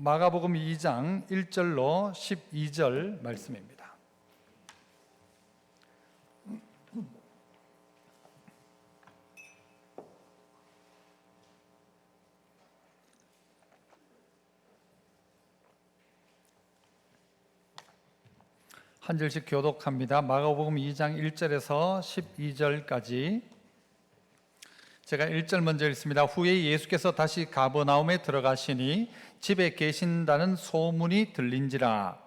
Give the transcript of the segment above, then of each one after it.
마가복음 2장 1절로 12절 말씀입니다. 한 절씩 교독합니다. 마가복음 2장 1절에서 12절까지. 제가 1절 먼저 읽습니다. 후에 예수께서 다시 가버나움에 들어가시니 집에 계신다는 소문이 들린지라.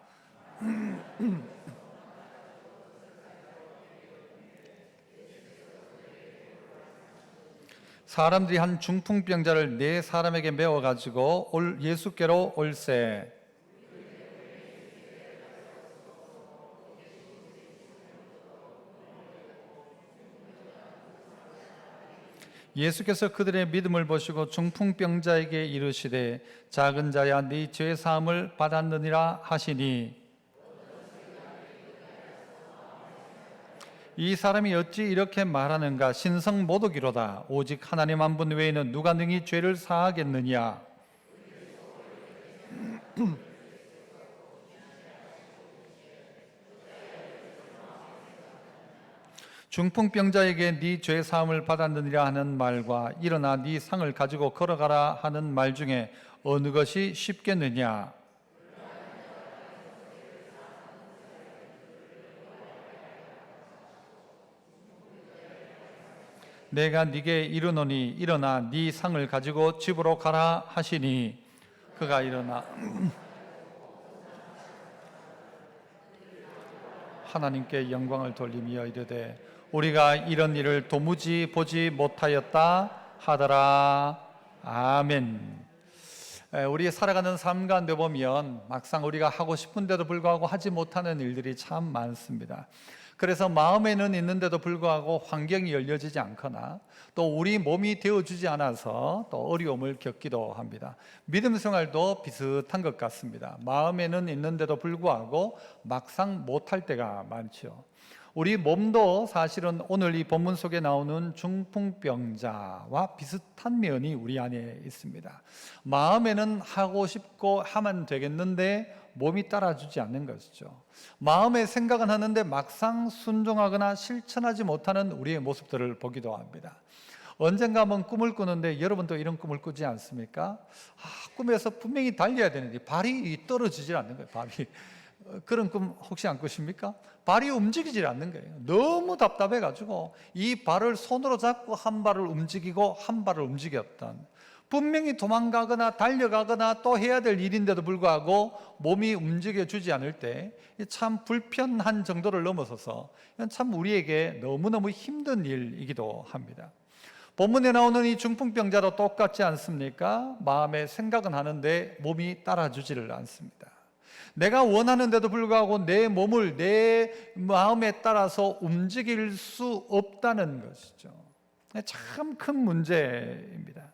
사람들이 한 중풍병자를 네 사람에게 메워가지고 예수께로 올세. 예수께서 그들의 믿음을 보시고 중풍병자에게 이르시되 작은 자야 네 죄 사함을 받았느니라 하시니, 이 사람이 어찌 이렇게 말하는가? 신성 모독이로다. 오직 하나님 한 분 외에는 누가 능히 죄를 사하겠느냐? 중풍병자에게 네 죄 사함을 받았느니라 하는 말과 일어나 네 상을 가지고 걸어가라 하는 말 중에 어느 것이 쉽겠느냐? 내가 네게 이르노니 일어나 네 상을 가지고 집으로 가라 하시니, 그가 일어나 하나님께 영광을 돌리며 이르되 우리가 이런 일을 도무지 보지 못하였다 하더라. 아멘. 우리 살아가는 삶 가운데 보면 막상 우리가 하고 싶은데도 불구하고 하지 못하는 일들이 참 많습니다. 그래서 마음에는 있는데도 불구하고 환경이 열려지지 않거나 또 우리 몸이 되어주지 않아서 또 어려움을 겪기도 합니다. 믿음 생활도 비슷한 것 같습니다. 마음에는 있는데도 불구하고 막상 못할 때가 많죠. 우리 몸도 사실은 오늘 이 본문 속에 나오는 중풍병자와 비슷한 면이 우리 안에 있습니다. 마음에는 하고 싶고 하면 되겠는데 몸이 따라주지 않는 것이죠. 마음의 생각은 하는데 막상 순종하거나 실천하지 못하는 우리의 모습들을 보기도 합니다. 언젠가 한번 꿈을 꾸는데 여러분도 이런 꿈을 꾸지 않습니까? 꿈에서 분명히 달려야 되는데 발이 떨어지질 않는 거예요. 발이. 그런 꿈 혹시 안 꾸십니까? 발이 움직이질 않는 거예요. 너무 답답해가지고 이 발을 손으로 잡고 한 발을 움직이고 한 발을 움직였던, 분명히 도망가거나 달려가거나 또 해야 될 일인데도 불구하고 몸이 움직여주지 않을 때 참 불편한 정도를 넘어서서 참 우리에게 너무너무 힘든 일이기도 합니다. 본문에 나오는 이 중풍병자도 똑같지 않습니까? 마음에 생각은 하는데 몸이 따라주지를 않습니다. 내가 원하는데도 불구하고 내 몸을 내 마음에 따라서 움직일 수 없다는 것이죠. 참 큰 문제입니다.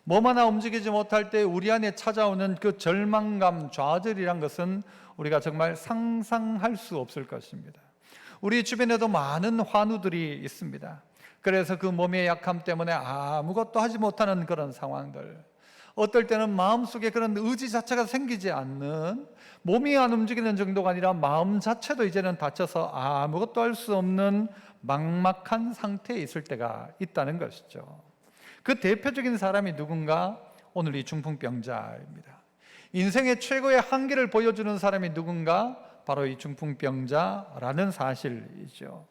몸 하나 움직이지 못할 때 우리 안에 찾아오는 그 절망감, 좌절이란 것은 우리가 정말 상상할 수 없을 것입니다. 우리 주변에도 많은 환우들이 있습니다. 그래서 그 몸의 약함 때문에 아무것도 하지 못하는 그런 상황들, 어떨 때는 마음속에 그런 의지 자체가 생기지 않는, 몸이 안 움직이는 정도가 아니라 마음 자체도 이제는 다쳐서 아무것도 할 수 없는 막막한 상태에 있을 때가 있다는 것이죠. 그 대표적인 사람이 누군가? 오늘 이 중풍병자입니다. 인생의 최고의 한계를 보여주는 사람이 누군가? 바로 이 중풍병자라는 사실이죠.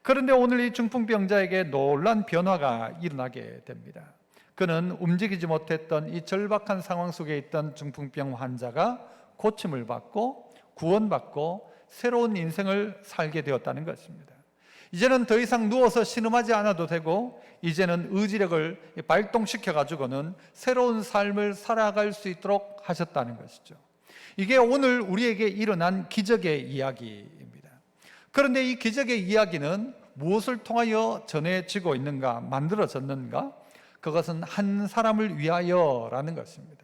그런데 오늘 이 중풍병자에게 놀라운 변화가 일어나게 됩니다. 그는 움직이지 못했던 이 절박한 상황 속에 있던 중풍병 환자가 고침을 받고 구원받고 새로운 인생을 살게 되었다는 것입니다. 이제는 더 이상 누워서 신음하지 않아도 되고 이제는 의지력을 발동시켜가지고는 새로운 삶을 살아갈 수 있도록 하셨다는 것이죠. 이게 오늘 우리에게 일어난 기적의 이야기입니다. 그런데 이 기적의 이야기는 무엇을 통하여 전해지고 있는가, 만들어졌는가? 그것은 한 사람을 위하여라는 것입니다.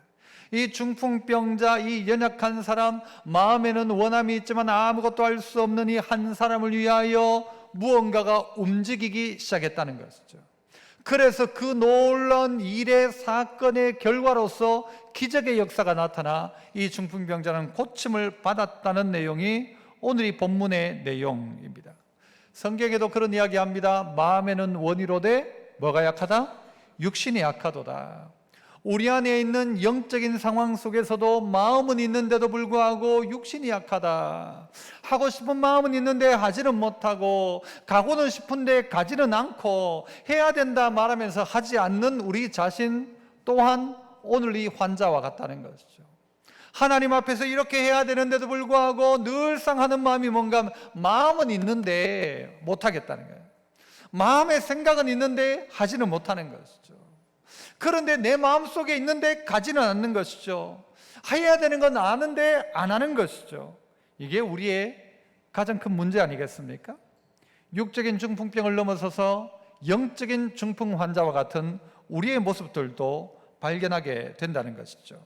이 중풍병자, 이 연약한 사람, 마음에는 원함이 있지만 아무것도 할 수 없는 이 한 사람을 위하여 무언가가 움직이기 시작했다는 것이죠. 그래서 그 놀라운 일의 사건의 결과로서 기적의 역사가 나타나 이 중풍병자는 고침을 받았다는 내용이 오늘 이 본문의 내용입니다. 성경에도 그런 이야기합니다. 마음에는 원이로되 뭐가 약하다? 육신이 약하도다. 우리 안에 있는 영적인 상황 속에서도 마음은 있는데도 불구하고 육신이 약하다. 하고 싶은 마음은 있는데 하지는 못하고, 가고는 싶은데 가지는 않고, 해야 된다 말하면서 하지 않는 우리 자신 또한 오늘 이 환자와 같다는 것이죠. 하나님 앞에서 이렇게 해야 되는데도 불구하고 늘상 하는 마음이 뭔가, 마음은 있는데 못하겠다는 거예요. 마음의 생각은 있는데 하지는 못하는 것이죠. 그런데 내 마음속에 있는데 가지는 않는 것이죠. 해야 되는 건 아는데 안 하는 것이죠. 이게 우리의 가장 큰 문제 아니겠습니까? 육적인 중풍병을 넘어서서 영적인 중풍 환자와 같은 우리의 모습들도 발견하게 된다는 것이죠.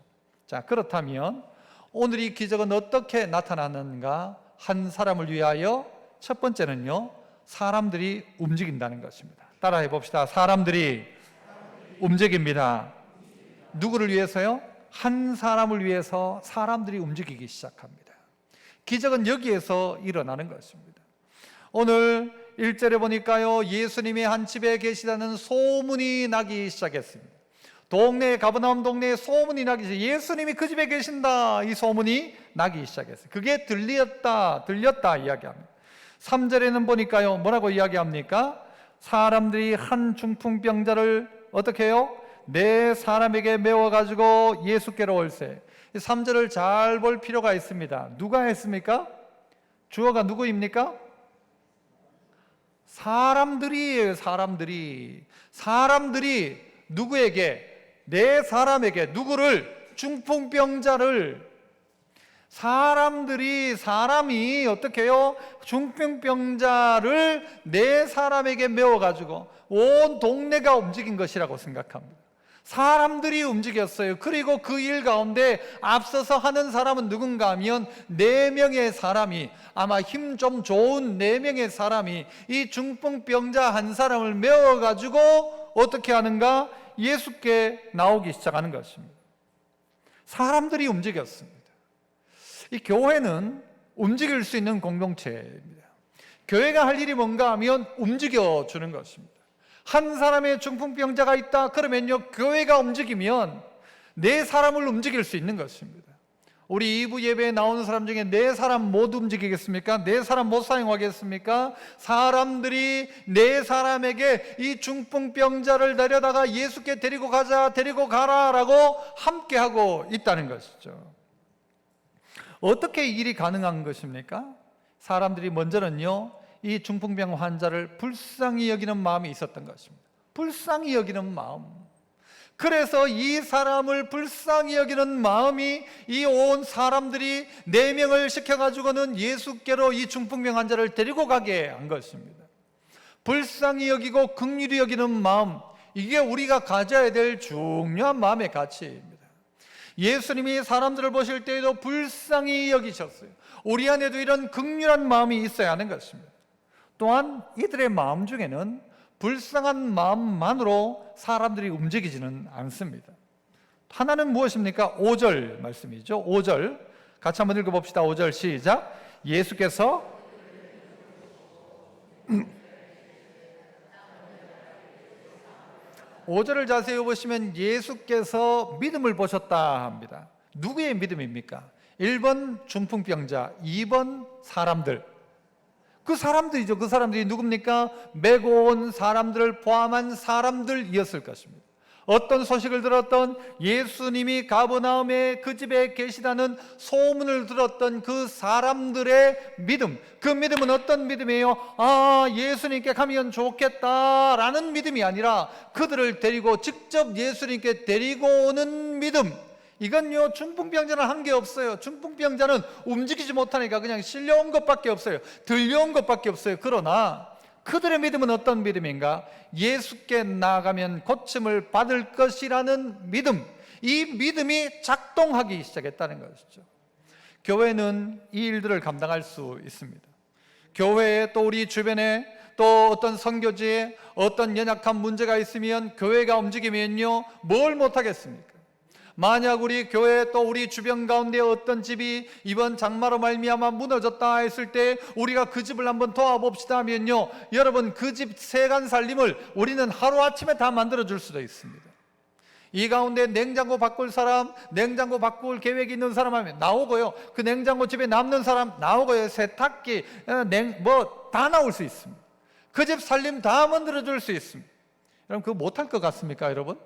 자, 그렇다면 오늘 이 기적은 어떻게 나타나는가? 한 사람을 위하여 첫 번째는요, 사람들이 움직인다는 것입니다. 따라해 봅시다. 사람들이 움직입니다. 누구를 위해서요? 한 사람을 위해서 사람들이 움직이기 시작합니다. 기적은 여기에서 일어나는 것입니다. 오늘 1절에 보니까요, 예수님이 한 집에 계시다는 소문이 나기 시작했습니다. 동네에, 가버나움 동네에 소문이 나기 시작했어요. 예수님이 그 집에 계신다, 이 소문이 나기 시작했어요. 그게 들렸다 이야기합니다. 3절에는 보니까요, 뭐라고 이야기합니까? 사람들이 한 중풍병자를 어떻게 해요? 네 사람에게 메워가지고 예수께로 올세. 3절을 잘 볼 필요가 있습니다. 누가 했습니까? 주어가 누구입니까? 사람들이에요. 사람들이 누구에게? 네 사람에게. 누구를? 중풍병자를. 사람이 어떻게 해요? 중풍병자를 네 사람에게 메워가지고 온 동네가 움직인 것이라고 생각합니다. 사람들이 움직였어요. 그리고 그 일 가운데 앞서서 하는 사람은 누군가 하면 네 명의 사람이, 아마 힘 좀 좋은 네 명의 사람이 이 중풍병자 한 사람을 메워가지고 어떻게 하는가? 예수께 나오기 시작하는 것입니다. 사람들이 움직였습니다. 이 교회는 움직일 수 있는 공동체입니다. 교회가 할 일이 뭔가 하면 움직여주는 것입니다. 한 사람의 중풍병자가 있다 그러면요, 교회가 움직이면 네 사람을 움직일 수 있는 것입니다. 우리 2부 예배에 나오는 사람 중에 네 사람 못 움직이겠습니까? 네 사람 못 사용하겠습니까? 사람들이 네 사람에게 이 중풍병자를 데려다가 예수께 데리고 가라라고 함께하고 있다는 것이죠. 어떻게 이 일이 가능한 것입니까? 사람들이 먼저는요, 이 중풍병 환자를 불쌍히 여기는 마음이 있었던 것입니다. 불쌍히 여기는 마음. 그래서 이 사람을 불쌍히 여기는 마음이 이 온 사람들이 4명을 시켜가지고는 예수께로 이 중풍병 환자를 데리고 가게 한 것입니다. 불쌍히 여기고 긍휼히 여기는 마음, 이게 우리가 가져야 될 중요한 마음의 가치입니다. 예수님이 사람들을 보실 때에도 불쌍히 여기셨어요. 우리 안에도 이런 긍휼한 마음이 있어야 하는 것입니다. 또한 이들의 마음 중에는 불쌍한 마음만으로 사람들이 움직이지는 않습니다. 하나는 무엇입니까? 5절 말씀이죠. 5절 같이 한번 읽어봅시다. 5절 시작. 예수께서 5절을 자세히 보시면 예수께서 믿음을 보셨다 합니다. 누구의 믿음입니까? 1번 중풍병자, 2번 사람들. 그 사람들이죠. 그 사람들이 누굽니까? 메고 온 사람들을 포함한 사람들이었을 것입니다. 어떤 소식을 들었던, 예수님이 가버나움에 그 집에 계시다는 소문을 들었던 그 사람들의 믿음, 그 믿음은 어떤 믿음이에요? 아, 예수님께 가면 좋겠다라는 믿음이 아니라 그들을 데리고 직접 예수님께 데리고 오는 믿음. 이건요, 중풍병자는 한 게 없어요. 중풍병자는 움직이지 못하니까 그냥 실려온 것밖에 없어요. 들려온 것밖에 없어요. 그러나 그들의 믿음은 어떤 믿음인가? 예수께 나아가면 고침을 받을 것이라는 믿음. 이 믿음이 작동하기 시작했다는 것이죠. 교회는 이 일들을 감당할 수 있습니다. 교회에 또 우리 주변에 또 어떤 선교지에 어떤 연약한 문제가 있으면 교회가 움직이면요, 뭘 못하겠습니까? 만약 우리 교회 또 우리 주변 가운데 어떤 집이 이번 장마로 말미암아 무너졌다 했을 때 우리가 그 집을 한번 도와봅시다 하면요, 여러분 그 집 세간 살림을 우리는 하루아침에 다 만들어 줄 수도 있습니다. 이 가운데 냉장고 바꿀 사람, 냉장고 바꿀 계획이 있는 사람 하면 나오고요, 그 냉장고 집에 남는 사람 나오고요, 세탁기, 뭐 다 나올 수 있습니다. 그 집 살림 다 만들어 줄 수 있습니다. 여러분 그거 못할 것 같습니까 여러분?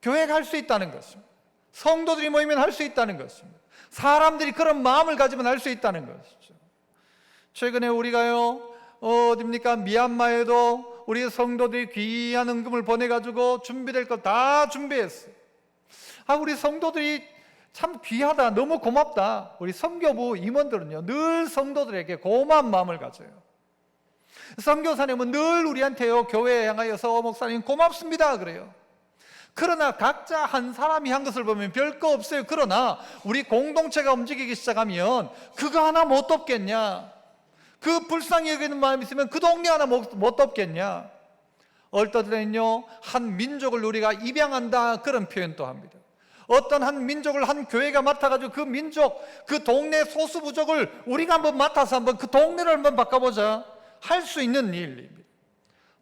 교회가 할 수 있다는 것입니다. 성도들이 모이면 할 수 있다는 것입니다. 사람들이 그런 마음을 가지면 할 수 있다는 것이죠. 최근에 우리가요, 어딥니까? 미얀마에도 우리 성도들이 귀한 헌금을 보내가지고 준비될 거 다 준비했어요. 우리 성도들이 참 귀하다, 너무 고맙다. 우리 선교부 임원들은요, 늘 성도들에게 고마운 마음을 가져요. 선교사님은 늘 우리한테요, 교회에 향하여서 목사님 고맙습니다 그래요. 그러나 각자 한 사람이 한 것을 보면 별거 없어요. 그러나 우리 공동체가 움직이기 시작하면 그거 하나 못 돕겠냐? 그 불쌍히 여기는 마음이 있으면 그 동네 하나 못 돕겠냐? 어떨 때는요, 한 민족을 우리가 입양한다 그런 표현도 합니다. 어떤 한 민족을 한 교회가 맡아가지고 그 민족, 그 동네 소수 부족을 우리가 한번 맡아서 한번 그 동네를 한번 바꿔보자 할 수 있는 일입니다.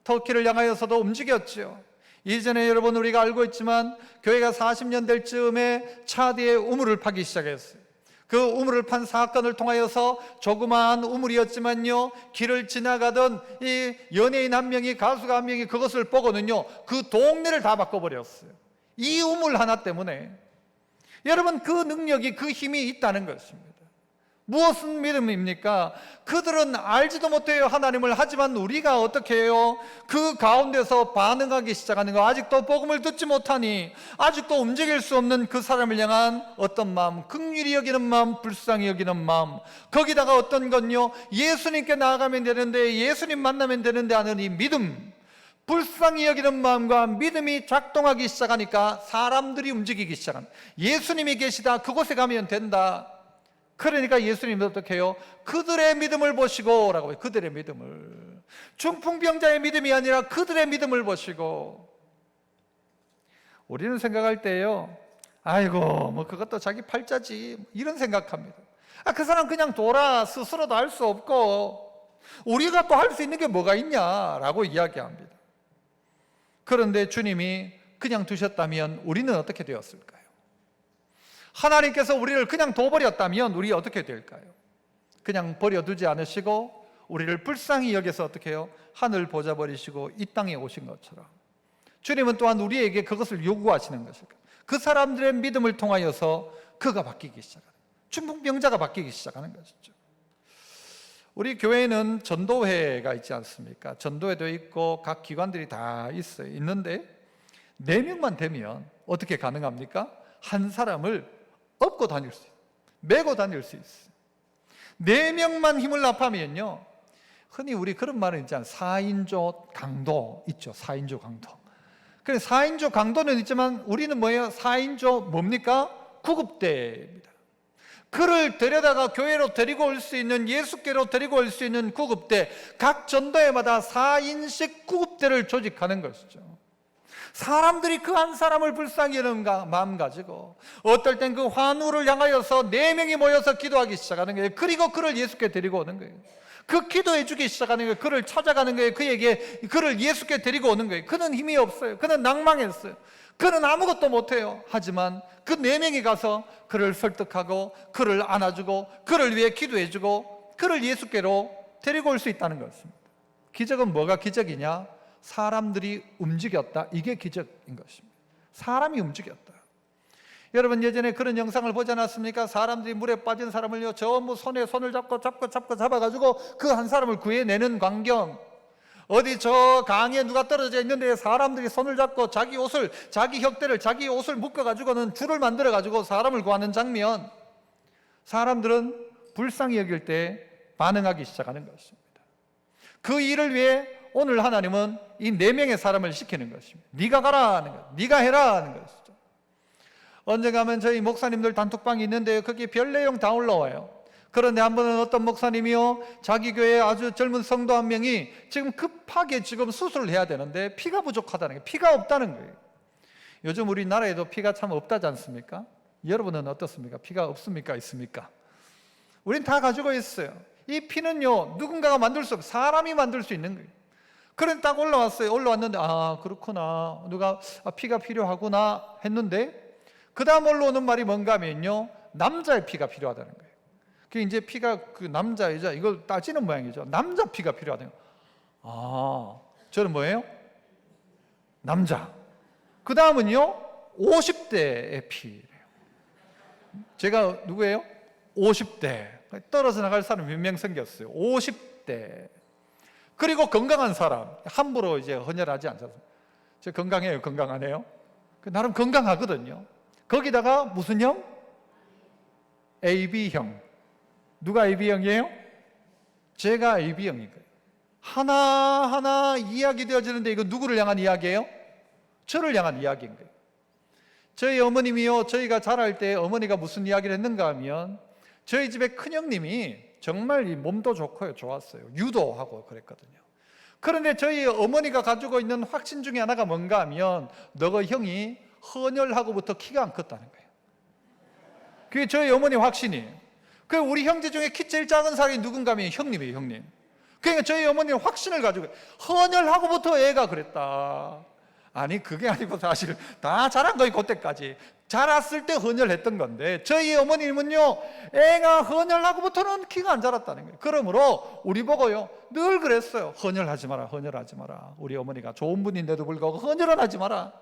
터키를 향하여서도 움직였죠. 이전에 여러분 우리가 알고 있지만 교회가 40년 될 즈음에 차디에 우물을 파기 시작했어요. 그 우물을 판 사건을 통하여서 조그마한 우물이었지만요, 길을 지나가던 이 연예인 한 명이, 가수가 한 명이 그것을 보고는요, 그 동네를 다 바꿔버렸어요. 이 우물 하나 때문에. 여러분 그 능력이, 그 힘이 있다는 것입니다. 무엇은 믿음입니까? 그들은 알지도 못해요 하나님을. 하지만 우리가 어떻게 해요? 그 가운데서 반응하기 시작하는 거. 아직도 복음을 듣지 못하니, 아직도 움직일 수 없는 그 사람을 향한 어떤 마음, 긍휼히 여기는 마음, 불쌍히 여기는 마음, 거기다가 어떤 건요, 예수님께 나아가면 되는데, 예수님 만나면 되는데 하는 이 믿음, 불쌍히 여기는 마음과 믿음이 작동하기 시작하니까 사람들이 움직이기 시작합니다. 예수님이 계시다, 그곳에 가면 된다. 그러니까 예수님이 어떻게 해요? 그들의 믿음을 보시고 라고 해요. 그들의 믿음을. 중풍병자의 믿음이 아니라 그들의 믿음을 보시고. 우리는 생각할 때요, 아이고 뭐 그것도 자기 팔자지 이런 생각합니다. 그 사람 그냥 돌아, 스스로도 할 수 없고 우리가 또 할 수 있는 게 뭐가 있냐라고 이야기합니다. 그런데 주님이 그냥 두셨다면 우리는 어떻게 되었을까요? 하나님께서 우리를 그냥 둬버렸다면 우리 어떻게 될까요? 그냥 버려두지 않으시고 우리를 불쌍히 여겨서 어떻게 해요? 하늘 보좌 버리시고 이 땅에 오신 것처럼 주님은 또한 우리에게 그것을 요구하시는 것일까? 그 사람들의 믿음을 통하여서 그가 바뀌기 시작하는, 중풍병자가 바뀌기 시작하는 것이죠. 우리 교회는 전도회가 있지 않습니까? 전도회도 있고 각 기관들이 다 있어요. 있는데 4명만 되면 어떻게 가능합니까? 한 사람을 업고 다닐 수 있어요. 메고 다닐 수 있어요. 4명만 힘을 합하면요, 흔히 우리 그런 말은 있잖아요. 4인조 강도 있죠. 4인조 강도. 그래 4인조 강도는 있지만 우리는 뭐예요? 4인조 뭡니까? 구급대입니다. 그를 데려다가 교회로 데리고 올 수 있는, 예수께로 데리고 올 수 있는 구급대, 각 전도회마다 4인씩 구급대를 조직하는 것이죠. 사람들이 그 한 사람을 불쌍히 여기는 마음 가지고 어떨 땐 그 환우를 향하여서 4명이 모여서 기도하기 시작하는 거예요. 그리고 그를 예수께 데리고 오는 거예요. 그 기도해 주기 시작하는 거예요. 그를 찾아가는 거예요. 그를 예수께 데리고 오는 거예요. 그는 힘이 없어요. 그는 낭망했어요. 그는 아무것도 못해요. 하지만 그 4명이 가서 그를 설득하고 그를 안아주고 그를 위해 기도해주고 그를 예수께로 데리고 올 수 있다는 것입니다. 기적은 뭐가 기적이냐? 사람들이 움직였다. 이게 기적인 것입니다. 사람이 움직였다. 여러분 예전에 그런 영상을 보지 않았습니까? 사람들이 물에 빠진 사람을요, 전부 손에 손을 잡아가지고 그 한 사람을 구해내는 광경. 어디 저 강에 누가 떨어져 있는데 사람들이 손을 잡고 자기 옷을, 자기 혁대를, 자기 옷을 묶어가지고는 줄을 만들어가지고 사람을 구하는 장면. 사람들은 불쌍히 여길 때 반응하기 시작하는 것입니다. 그 일을 위해 오늘 하나님은 이 4명의 사람을 시키는 것입니다. 네가 가라 하는 것, 네가 해라 하는 것이죠. 언제 가면 저희 목사님들 단톡방이 있는데 거기 별 내용 다 올라와요. 그런데 한 번은 어떤 목사님이요, 자기 교회에 아주 젊은 성도 한 명이 지금 급하게 지금 수술을 해야 되는데 피가 부족하다는 거예요. 피가 없다는 거예요. 요즘 우리나라에도 피가 참 없다지 않습니까? 여러분은 어떻습니까? 피가 없습니까? 있습니까? 우린 다 가지고 있어요. 이 피는요, 누군가가 만들 수 없어요. 사람이 만들 수 있는 거예요. 그런데 딱 올라왔어요. 올라왔는데 그렇구나, 누가 피가 필요하구나 했는데, 그 다음 올라오는 말이 뭔가 하면요, 남자의 피가 필요하다는 거예요. 그 이제 피가 그 남자 여자 이걸 따지는 모양이죠. 남자 피가 필요하다는 거예요. 저는 뭐예요? 남자. 그 다음은요, 50대의 피래요. 제가 누구예요? 50대. 떨어져 나갈 사람이 몇 명 생겼어요. 50대. 그리고 건강한 사람, 함부로 이제 헌혈하지 않잖아요. 저 건강해요, 건강하네요? 나름 건강하거든요. 거기다가 무슨 형? AB형. 누가 AB형이에요? 제가 AB형인 거예요. 하나하나 이야기 되어지는데 이거 누구를 향한 이야기예요? 저를 향한 이야기인 거예요. 저희 어머님이요, 저희가 자랄 때 어머니가 무슨 이야기를 했는가 하면, 저희 집에 큰형님이 정말 이 몸도 좋고요, 좋았어요. 유도하고 그랬거든요. 그런데 저희 어머니가 가지고 있는 확신 중에 하나가 뭔가 하면, 너가 형이 헌혈하고부터 키가 안 컸다는 거예요. 그게 저희 어머니 확신이에요. 그 우리 형제 중에 키 제일 작은 사람이 누군가 하면 형님이에요, 형님. 그러니까 저희 어머니는 확신을 가지고, 헌혈하고부터 애가 그랬다. 아니, 그게 아니고 사실 다 자란 거예요. 그때까지 자랐을 때 헌혈했던 건데, 저희 어머님은요, 애가 헌혈하고부터는 키가 안 자랐다는 거예요. 그러므로 우리 보고요, 늘 그랬어요. 헌혈하지 마라, 헌혈하지 마라. 우리 어머니가 좋은 분인데도 불구하고 헌혈은 하지 마라.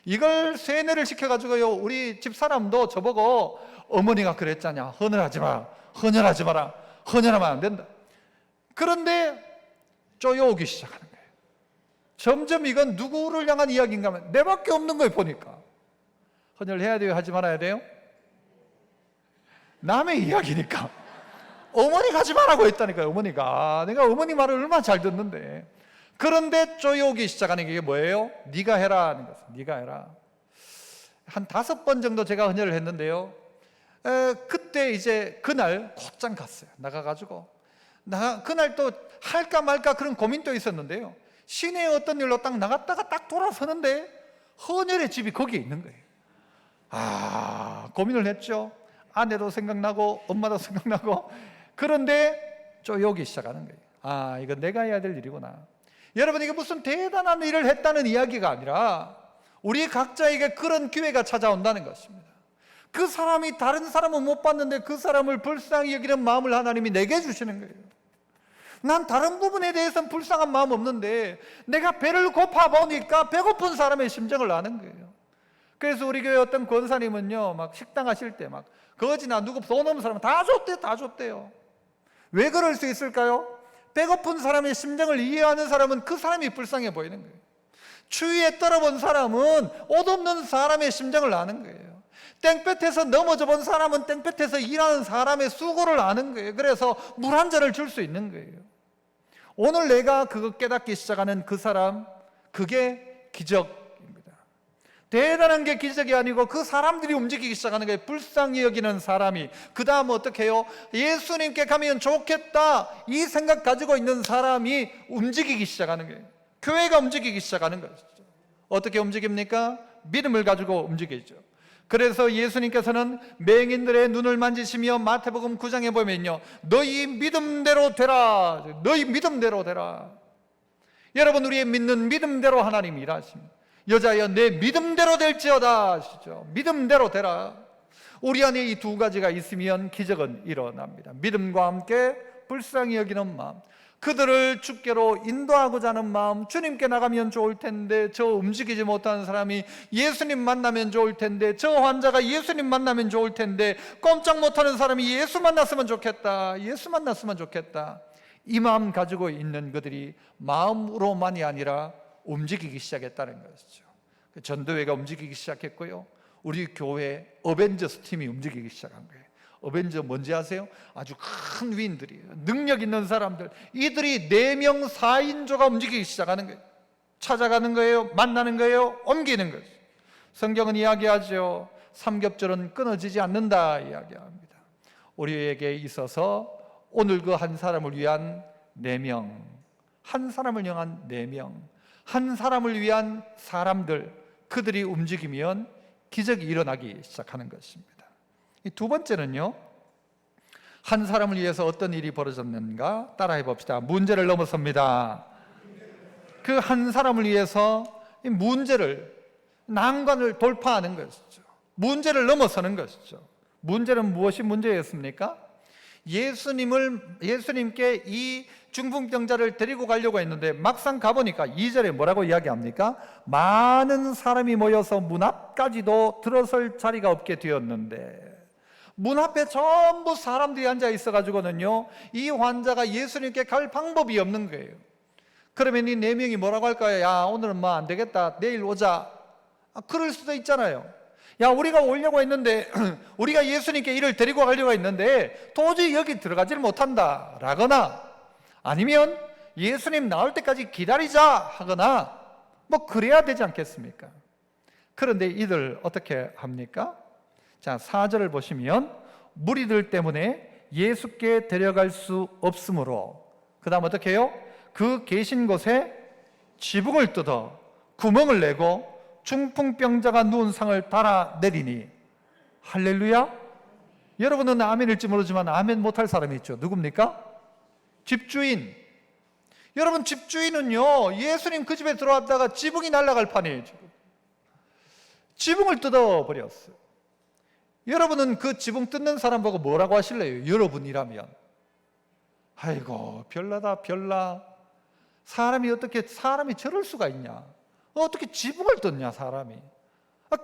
이걸 세뇌를 시켜가지고요, 우리 집 사람도 저보고 어머니가 그랬잖냐, 헌혈하지 마라, 헌혈하지 마라, 헌혈하면 안 된다. 그런데 쪼여오기 시작하는 거예요. 점점 이건 누구를 향한 이야기인가 하면 내밖에 없는 거예요. 보니까 헌혈해야 돼요, 하지 말아야 돼요? 남의 이야기니까. 어머니가 하지 말라고 했다니까요. 어머니가. 내가 어머니 말을 얼마나 잘 듣는데. 그런데 쪼여오기 시작하는 게 뭐예요? 네가 해라 하는 거죠. 네가 해라. 한 5번 정도 제가 헌혈을 했는데요, 그때 이제 그날 곧장 갔어요. 나가가지고 그날 또 할까 말까 그런 고민도 있었는데요, 시내에 어떤 일로 딱 나갔다가 딱 돌아서는데 헌혈의 집이 거기에 있는 거예요. 고민을 했죠. 아내도 생각나고 엄마도 생각나고. 그런데 쪼여오기 시작하는 거예요. 이거 내가 해야 될 일이구나. 여러분, 이게 무슨 대단한 일을 했다는 이야기가 아니라 우리 각자에게 그런 기회가 찾아온다는 것입니다. 그 사람이 다른 사람은 못 봤는데 그 사람을 불쌍히 여기는 마음을 하나님이 내게 주시는 거예요. 난 다른 부분에 대해서는 불쌍한 마음 없는데 내가 배를 고파 보니까 배고픈 사람의 심정을 아는 거예요. 그래서 우리 교회 어떤 권사님은요, 막 식당 하실 때 막 거지나 누구 돈 없는 사람은 다 줬대요. 왜 그럴 수 있을까요? 배고픈 사람의 심정을 이해하는 사람은 그 사람이 불쌍해 보이는 거예요. 추위에 떨어본 사람은 옷 없는 사람의 심정을 아는 거예요. 땡볕에서 넘어져 본 사람은 땡볕에서 일하는 사람의 수고를 아는 거예요. 그래서 물 한 잔을 줄 수 있는 거예요. 오늘 내가 그거 깨닫기 시작하는 그 사람, 그게 기적입니다. 대단한 게 기적이 아니고 그 사람들이 움직이기 시작하는 거예요. 불쌍히 여기는 사람이. 그 다음 어떻게 해요? 예수님께 가면 좋겠다, 이 생각 가지고 있는 사람이 움직이기 시작하는 거예요. 교회가 움직이기 시작하는 것이죠. 어떻게 움직입니까? 믿음을 가지고 움직이죠. 그래서 예수님께서는 맹인들의 눈을 만지시며 마태복음 9장에 보면요, 너희 믿음대로 되라, 너희 믿음대로 되라. 여러분, 우리의 믿는 믿음대로 하나님이 일하십니다. 여자여 내 믿음대로 될지어다 하시죠. 믿음대로 되라. 우리 안에 이 두 가지가 있으면 기적은 일어납니다. 믿음과 함께 불쌍히 여기는 마음, 그들을 주께로 인도하고자 하는 마음. 주님께 나가면 좋을 텐데 저 움직이지 못하는 사람이 예수님 만나면 좋을 텐데, 저 환자가 예수님 만나면 좋을 텐데, 꼼짝 못하는 사람이 예수 만났으면 좋겠다, 예수 만났으면 좋겠다. 이 마음 가지고 있는 그들이 마음으로만이 아니라 움직이기 시작했다는 것이죠. 전도회가 움직이기 시작했고요, 우리 교회 어벤져스 팀이 움직이기 시작한 거예요. 어벤져 뭔지 아세요? 아주 큰 위인들이에요. 능력 있는 사람들. 이들이 4명 4인조가 움직이기 시작하는 거예요. 찾아가는 거예요, 만나는 거예요, 옮기는 거예요. 성경은 이야기하죠. 삼겹살은 끊어지지 않는다 이야기합니다. 우리에게 있어서 오늘 그 한 사람을 위한 4명, 한 사람을 향한 4명, 한 사람을 위한 사람들, 그들이 움직이면 기적이 일어나기 시작하는 것입니다. 이 두 번째는요, 한 사람을 위해서 어떤 일이 벌어졌는가 따라해 봅시다. 문제를 넘어섭니다. 그 한 사람을 위해서 이 문제를, 난관을 돌파하는 것이죠. 문제를 넘어서는 것이죠. 문제는 무엇이 문제였습니까? 예수님께 이 중풍병자를 데리고 가려고 했는데 막상 가보니까 2절에 뭐라고 이야기합니까? 많은 사람이 모여서 문 앞까지도 들어설 자리가 없게 되었는데, 문 앞에 전부 사람들이 앉아 있어가지고는요, 이 환자가 예수님께 갈 방법이 없는 거예요. 그러면 이 4명이 뭐라고 할까요? 야, 오늘은 뭐 안 되겠다, 내일 오자. 그럴 수도 있잖아요. 야, 우리가 오려고 했는데 우리가 예수님께 이를 데리고 가려고 했는데 도저히 여기 들어가지를 못한다 라거나, 아니면 예수님 나올 때까지 기다리자 하거나, 뭐 그래야 되지 않겠습니까? 그런데 이들 어떻게 합니까? 자, 4절을 보시면 무리들 때문에 예수께 데려갈 수 없으므로, 그 다음 어떻게 해요? 그 계신 곳에 지붕을 뜯어 구멍을 내고 중풍병자가 누운 상을 달아내리니. 할렐루야. 여러분은 아멘일지 모르지만 아멘 못할 사람이 있죠. 누굽니까? 집주인. 여러분, 집주인은요, 예수님 그 집에 들어왔다가 지붕이 날아갈 판이에요. 지붕을 뜯어버렸어요. 여러분은 그 지붕 뜯는 사람 보고 뭐라고 하실래요? 여러분이라면. 아이고, 별나다 별나. 사람이 저럴 수가 있냐? 어떻게 지붕을 뜯냐, 사람이.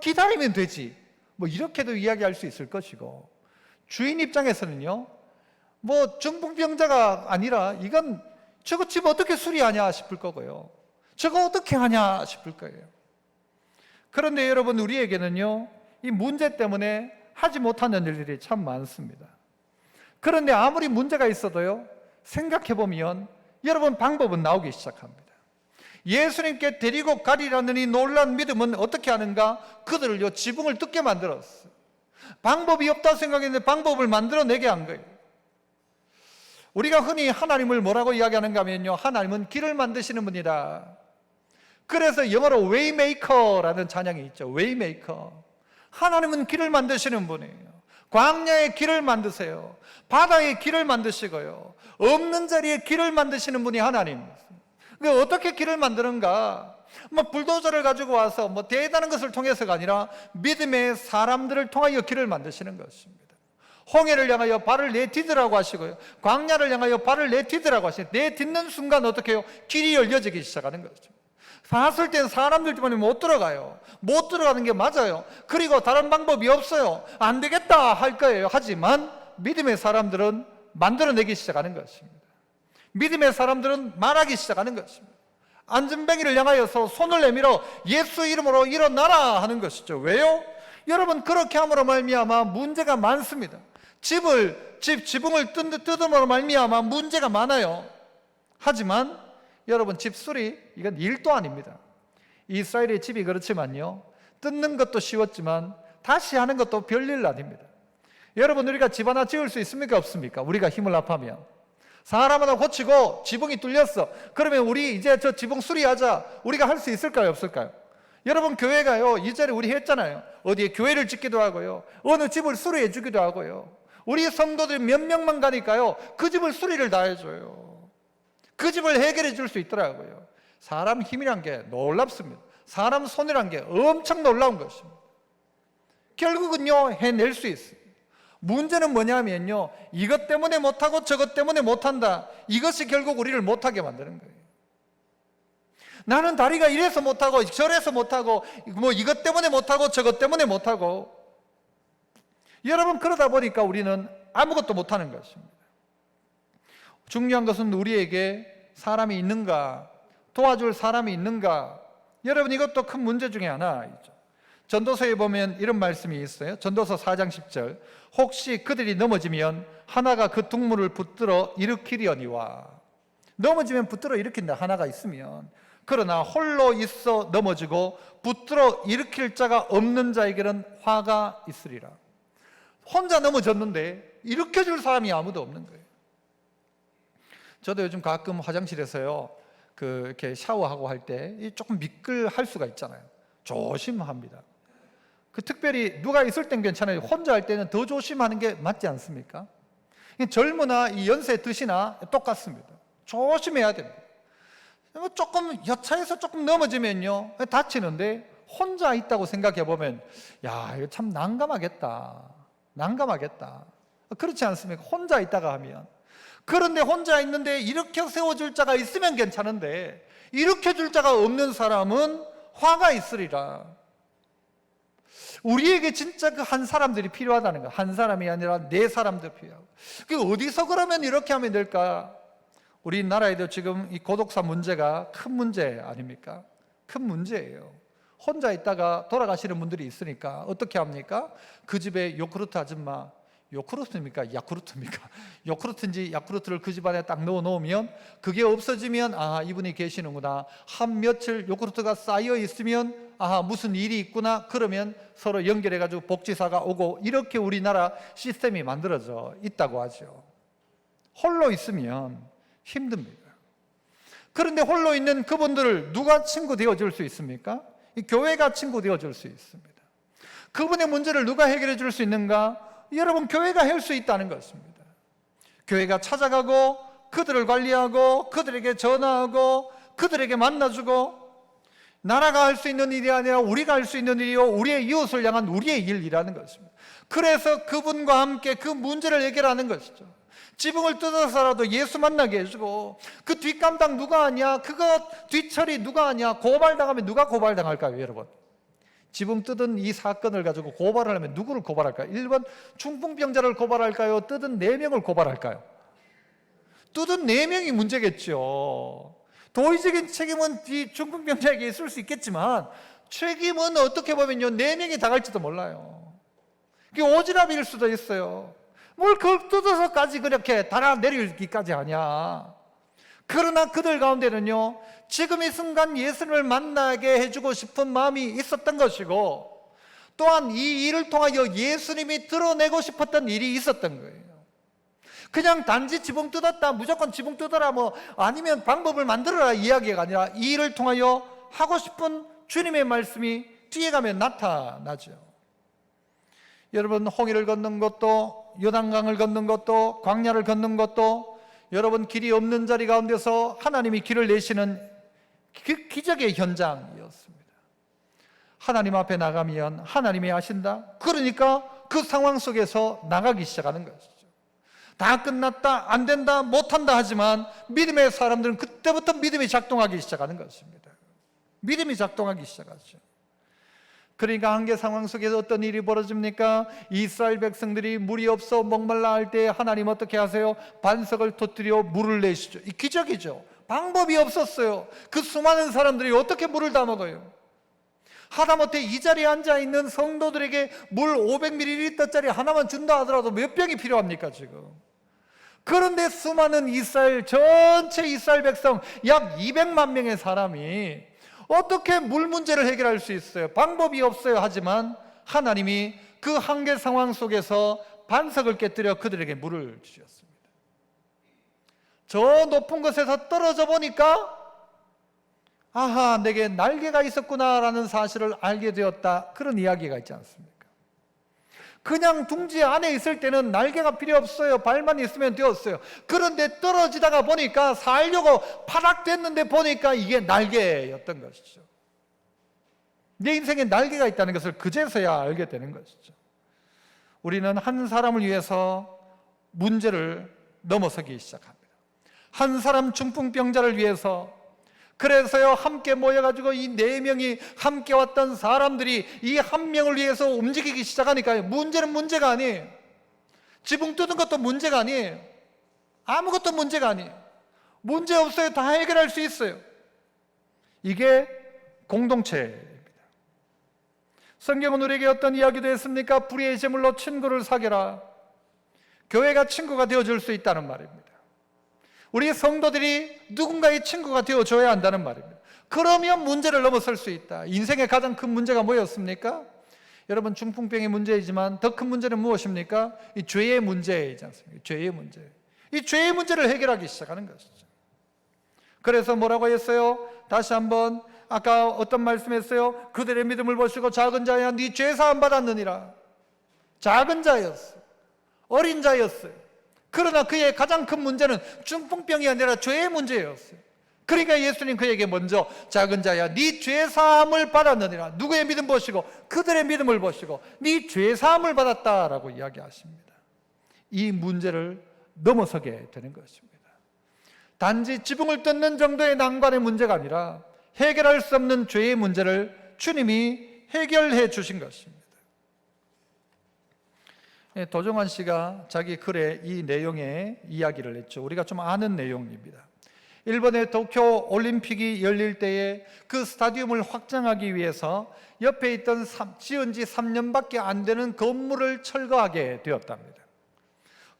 기다리면 되지. 뭐 이렇게도 이야기할 수 있을 것이고, 주인 입장에서는요, 뭐 중풍병자가 아니라 이건 저거 집 어떻게 수리하냐 싶을 거고요, 저거 어떻게 하냐 싶을 거예요. 그런데 여러분, 우리에게는요, 이 문제 때문에 하지 못하는 일들이 참 많습니다. 그런데 아무리 문제가 있어도요, 생각해보면 여러분, 방법은 나오기 시작합니다. 예수님께 데리고 가리라는 이 놀라운 믿음은 어떻게 하는가? 그들을요, 지붕을 뜯게 만들었어요. 방법이 없다 생각했는데 방법을 만들어내게 한 거예요. 우리가 흔히 하나님을 뭐라고 이야기하는가 하면요, 하나님은 길을 만드시는 분이다. 그래서 영어로 웨이메이커라는 찬양이 있죠. 웨이메이커. 하나님은 길을 만드시는 분이에요. 광야의 길을 만드세요. 바다의 길을 만드시고요, 없는 자리에 길을 만드시는 분이 하나님입니다. 어떻게 길을 만드는가? 뭐 불도저를 가지고 와서 뭐 대단한 것을 통해서가 아니라 믿음의 사람들을 통하여 길을 만드시는 것입니다. 홍해를 향하여 발을 내디디라고 하시고요, 광야를 향하여 발을 내디디라고 하시고, 내딛는 순간 어떻게 해요? 길이 열려지기 시작하는 거죠. 봤을 땐 사람들 때문에 못 들어가요. 못 들어가는 게 맞아요. 그리고 다른 방법이 없어요. 안 되겠다 할 거예요. 하지만 믿음의 사람들은 만들어내기 시작하는 것입니다. 믿음의 사람들은 말하기 시작하는 것입니다. 안전뱅이를 향하여서 손을 내밀어 예수 이름으로 일어나라 하는 것이죠. 왜요? 여러분, 그렇게 함으로 말미암아 문제가 많습니다. 지붕을 뜯음으로 말미암아 문제가 많아요. 하지만 여러분, 집 수리, 이건 일도 아닙니다. 이스라엘의 집이 그렇지만요, 뜯는 것도 쉬웠지만 다시 하는 것도 별일 아닙니다. 여러분, 우리가 집 하나 지을 수 있습니까? 없습니까? 우리가 힘을 합하면. 사람 하나 고치고 지붕이 뚫렸어. 그러면 우리 이제 저 지붕 수리하자. 우리가 할 수 있을까요? 없을까요? 여러분, 교회가요, 이전에 우리 했잖아요. 어디에 교회를 짓기도 하고요, 어느 집을 수리해 주기도 하고요. 우리 성도들이 몇 명만 가니까요, 그 집을 수리를 다 해줘요. 그 집을 해결해 줄 수 있더라고요. 사람 힘이란 게 놀랍습니다. 사람 손이란 게 엄청 놀라운 것입니다. 결국은요, 해낼 수 있어요. 문제는 뭐냐면요, 이것 때문에 못하고 저것 때문에 못한다. 이것이 결국 우리를 못하게 만드는 거예요. 나는 다리가 이래서 못하고 저래서 못하고 뭐 이것 때문에 못하고 저것 때문에 못하고. 여러분, 그러다 보니까 우리는 아무것도 못하는 것입니다. 중요한 것은 우리에게 사람이 있는가, 도와줄 사람이 있는가. 여러분, 이것도 큰 문제 중에 하나이죠. 전도서에 보면 이런 말씀이 있어요. 전도서 4장 10절. 혹시 그들이 넘어지면 하나가 그 둥물을 붙들어 일으키려니와. 넘어지면 붙들어 일으킨다, 하나가 있으면. 그러나 홀로 있어 넘어지고 붙들어 일으킬 자가 없는 자에게는 화가 있으리라. 혼자 넘어졌는데 일으켜줄 사람이 아무도 없는 거예요. 저도 요즘 가끔 화장실에서요, 이렇게 샤워하고 할 때 조금 미끌할 수가 있잖아요. 조심합니다. 특별히 누가 있을 땐 괜찮아요. 혼자 할 때는 더 조심하는 게 맞지 않습니까? 젊으나 이 연세 드시나 똑같습니다. 조심해야 됩니다. 조금 여차해서 조금 넘어지면요 다치는데, 혼자 있다고 생각해 보면 야, 이거 참 난감하겠다. 그렇지 않습니까? 혼자 있다가 하면. 그런데 혼자 있는데 일으켜 세워줄 자가 있으면 괜찮은데, 일으켜줄 자가 없는 사람은 화가 있으리라. 우리에게 진짜 그 한 사람들이 필요하다는 거. 한 사람이 아니라 네 사람들 필요하고. 어디서 그러면 이렇게 하면 될까? 우리나라에도 지금 이 고독사 문제가 큰 문제 아닙니까? 큰 문제예요. 혼자 있다가 돌아가시는 분들이 있으니까 어떻게 합니까? 그 집에 요크루트 아줌마, 요크루트입니까? 야쿠르트입니까? 요크루트인지 야쿠르트를 그 집안에 딱 넣어 놓으면, 그게 없어지면 아, 이분이 계시는구나. 한 며칠 요크루트가 쌓여 있으면 아, 무슨 일이 있구나. 그러면 서로 연결해 가지고 복지사가 오고, 이렇게 우리나라 시스템이 만들어져 있다고 하죠. 홀로 있으면 힘듭니다. 그런데 홀로 있는 그분들을 누가 친구 되어줄 수 있습니까? 이 교회가 친구 되어줄 수 있습니다. 그분의 문제를 누가 해결해 줄 수 있는가? 여러분, 교회가 할 수 있다는 것입니다. 교회가 찾아가고 그들을 관리하고 그들에게 전화하고 그들에게 만나주고, 나라가 할 수 있는 일이 아니라 우리가 할 수 있는 일이요, 우리의 이웃을 향한 우리의 일이라는 것입니다. 그래서 그분과 함께 그 문제를 해결하는 것이죠. 지붕을 뜯어서라도 예수 만나게 해주고, 그 뒷감당 누가 하냐, 그거 뒷처리 누가 하냐, 고발당하면 누가 고발당할까요, 여러분? 지붕 뜯은 이 사건을 가지고 고발을 하면 누구를 고발할까요? 1번 중풍병자를 고발할까요? 뜯은 4명을 고발할까요? 뜯은 4명이 문제겠죠. 도의적인 책임은 이 중풍병자에게 있을 수 있겠지만, 책임은 어떻게 보면요 4명이 다 갈지도 몰라요. 그게 오지랖일 수도 있어요. 뭘 그걸 뜯어서까지 그렇게 달아내리기까지 하냐. 그러나 그들 가운데는요, 지금 이 순간 예수님을 만나게 해주고 싶은 마음이 있었던 것이고, 또한 이 일을 통하여 예수님이 드러내고 싶었던 일이 있었던 거예요. 그냥 단지 지붕 뜯었다, 무조건 지붕 뜯어라, 아니면 방법을 만들어라 이야기가 아니라, 이 일을 통하여 하고 싶은 주님의 말씀이 뒤에 가면 나타나죠. 여러분, 홍해를 걷는 것도, 요단강을 걷는 것도, 광야를 걷는 것도, 여러분 길이 없는 자리 가운데서 하나님이 길을 내시는 그 기적의 현장이었습니다. 하나님 앞에 나가면 하나님이 하신다. 그러니까 그 상황 속에서 나가기 시작하는 것이죠. 다 끝났다, 안 된다, 못한다 하지만 믿음의 사람들은 그때부터 믿음이 작동하기 시작하는 것입니다. 믿음이 작동하기 시작하죠. 그러니까 한계 상황 속에서 어떤 일이 벌어집니까? 이스라엘 백성들이 물이 없어 목말라 할 때 하나님 어떻게 하세요? 반석을 터뜨려 물을 내시죠. 이 기적이죠. 방법이 없었어요. 그 수많은 사람들이 어떻게 물을 다 먹어요? 하다못해 이 자리에 앉아있는 성도들에게 물 500ml짜리 하나만 준다 하더라도 몇 병이 필요합니까 지금? 그런데 수많은 전체 이스라엘 백성 약 200만 명의 사람이 어떻게 물 문제를 해결할 수 있어요? 방법이 없어요. 하지만 하나님이 그 한계 상황 속에서 반석을 깨뜨려 그들에게 물을 주셨습니다. 저 높은 곳에서 떨어져 보니까 아하, 내게 날개가 있었구나라는 사실을 알게 되었다. 그런 이야기가 있지 않습니까? 그냥 둥지 안에 있을 때는 날개가 필요 없어요. 발만 있으면 되었어요. 그런데 떨어지다가 보니까 살려고 파닥댔는데 보니까 이게 날개였던 것이죠. 내 인생에 날개가 있다는 것을 그제서야 알게 되는 것이죠. 우리는 한 사람을 위해서 문제를 넘어서기 시작합니다. 한 사람 중풍병자를 위해서, 그래서요 함께 모여가지고 이 4명이 함께 왔던 사람들이 이 한 명을 위해서 움직이기 시작하니까요, 문제는 문제가 아니에요. 지붕 뜯은 것도 문제가 아니에요. 아무것도 문제가 아니에요. 문제 없어요. 다 해결할 수 있어요. 이게 공동체입니다. 성경은 우리에게 어떤 이야기도 했습니까? 불의의 제물로 친구를 사귀라. 교회가 친구가 되어줄 수 있다는 말입니다. 우리 성도들이 누군가의 친구가 되어줘야 한다는 말입니다. 그러면 문제를 넘어설 수 있다. 인생의 가장 큰 문제가 뭐였습니까? 여러분, 중풍병의 문제이지만 더 큰 문제는 무엇입니까? 이 죄의 문제이지 않습니까? 죄의 문제. 이 죄의 문제를 해결하기 시작하는 것이죠. 그래서 뭐라고 했어요? 다시 한번 아까 어떤 말씀했어요? 그들의 믿음을 보시고 작은 자야 네 죄 사함 받았느니라. 작은 자였어. 어린 자였어요. 그러나 그의 가장 큰 문제는 중풍병이 아니라 죄의 문제였어요. 그러니까 예수님 그에게 먼저 작은 자야 네 죄 사함을 받았느니라. 누구의 믿음 보시고? 그들의 믿음을 보시고 네 죄 사함을 받았다라고 이야기하십니다. 이 문제를 넘어서게 되는 것입니다. 단지 지붕을 뜯는 정도의 난관의 문제가 아니라 해결할 수 없는 죄의 문제를 주님이 해결해 주신 것입니다. 도종환 씨가 자기 글에 이 내용의 이야기를 했죠. 우리가 좀 아는 내용입니다. 일본의 도쿄 올림픽이 열릴 때에 그 스타디움을 확장하기 위해서 옆에 있던 지은 지 3년밖에 안 되는 건물을 철거하게 되었답니다.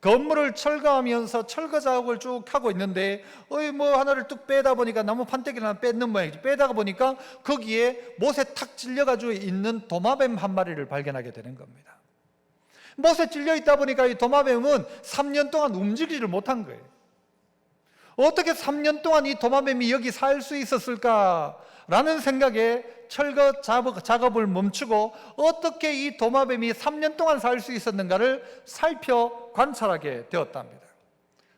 건물을 철거하면서 철거 작업을 쭉 하고 있는데 뭐 하나를 뚝 빼다 보니까 나무 판때기를 하나 뺏는 모양이지. 빼다가 보니까 거기에 못에 탁 찔려가지고 있는 도마뱀 한 마리를 발견하게 되는 겁니다. 못에 찔려 있다 보니까 이 도마뱀은 3년 동안 움직이지를 못한 거예요. 어떻게 3년 동안 이 도마뱀이 여기 살 수 있었을까라는 생각에 철거 작업을 멈추고 어떻게 이 도마뱀이 3년 동안 살 수 있었는가를 살펴 관찰하게 되었답니다.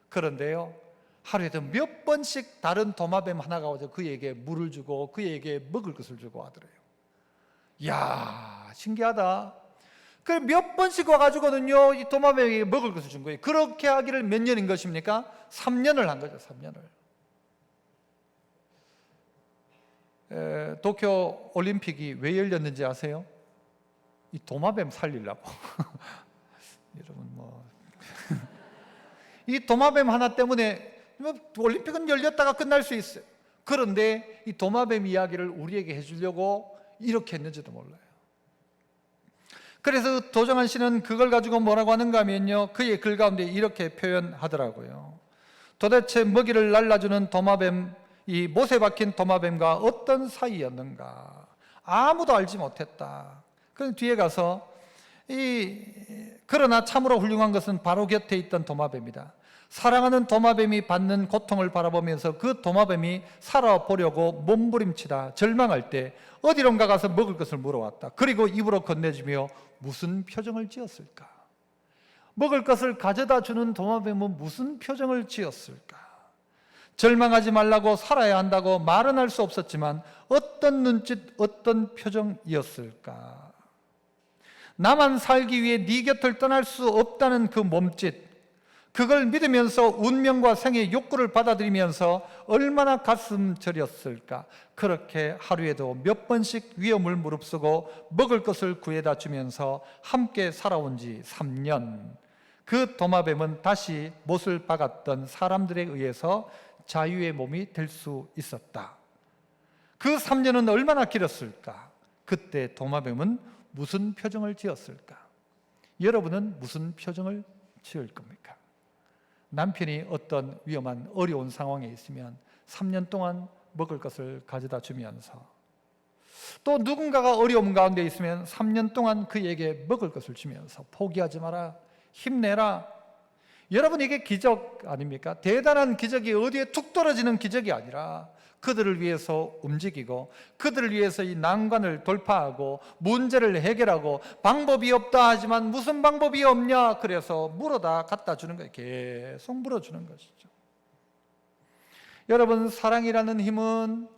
그런데요, 하루에도 몇 번씩 다른 도마뱀 하나가 와서 그에게 물을 주고 그에게 먹을 것을 주고 하더래요. 이야, 신기하다. 그래 몇 번씩 와가지고는요 이 도마뱀에게 먹을 것을 준 거예요. 그렇게 하기를 몇 년인 것입니까? 3년을 한 거죠. 3년을. 도쿄 올림픽이 왜 열렸는지 아세요? 이 도마뱀 살리려고. 여러분 이 도마뱀 하나 때문에 올림픽은 열렸다가 끝날 수 있어요. 그런데 이 도마뱀 이야기를 우리에게 해주려고 이렇게 했는지도 몰라요. 그래서 도정환 씨는 그걸 가지고 뭐라고 하는가 하면요, 그의 글 가운데 이렇게 표현하더라고요. 도대체 먹이를 날라주는 도마뱀, 이 못에 박힌 도마뱀과 어떤 사이였는가? 아무도 알지 못했다. 그럼 뒤에 가서 그러나 참으로 훌륭한 것은 바로 곁에 있던 도마뱀이다. 사랑하는 도마뱀이 받는 고통을 바라보면서 그 도마뱀이 살아보려고 몸부림치다 절망할 때 어디론가 가서 먹을 것을 물어왔다. 그리고 입으로 건네주며 무슨 표정을 지었을까? 먹을 것을 가져다 주는 도마뱀은 무슨 표정을 지었을까? 절망하지 말라고 살아야 한다고 말은 할 수 없었지만 어떤 눈짓, 어떤 표정이었을까? 나만 살기 위해 네 곁을 떠날 수 없다는 그 몸짓, 그걸 믿으면서 운명과 생의 욕구를 받아들이면서 얼마나 가슴 저렸을까? 그렇게 하루에도 몇 번씩 위험을 무릅쓰고 먹을 것을 구해다 주면서 함께 살아온 지 3년. 그 도마뱀은 다시 못을 박았던 사람들에 의해서 자유의 몸이 될 수 있었다. 그 3년은 얼마나 길었을까? 그때 도마뱀은 무슨 표정을 지었을까? 여러분은 무슨 표정을 지을 겁니까? 남편이 어떤 위험한 어려운 상황에 있으면 3년 동안 먹을 것을 가져다 주면서, 또 누군가가 어려움 가운데 있으면 3년 동안 그에게 먹을 것을 주면서 포기하지 마라, 힘내라. 여러분, 이게 기적 아닙니까? 대단한 기적이 어디에 툭 떨어지는 기적이 아니라 그들을 위해서 움직이고 그들을 위해서 이 난관을 돌파하고 문제를 해결하고 방법이 없다 하지만 무슨 방법이 없냐 그래서 물어다 갖다 주는 거예요. 계속 물어주는 것이죠. 여러분, 사랑이라는 힘은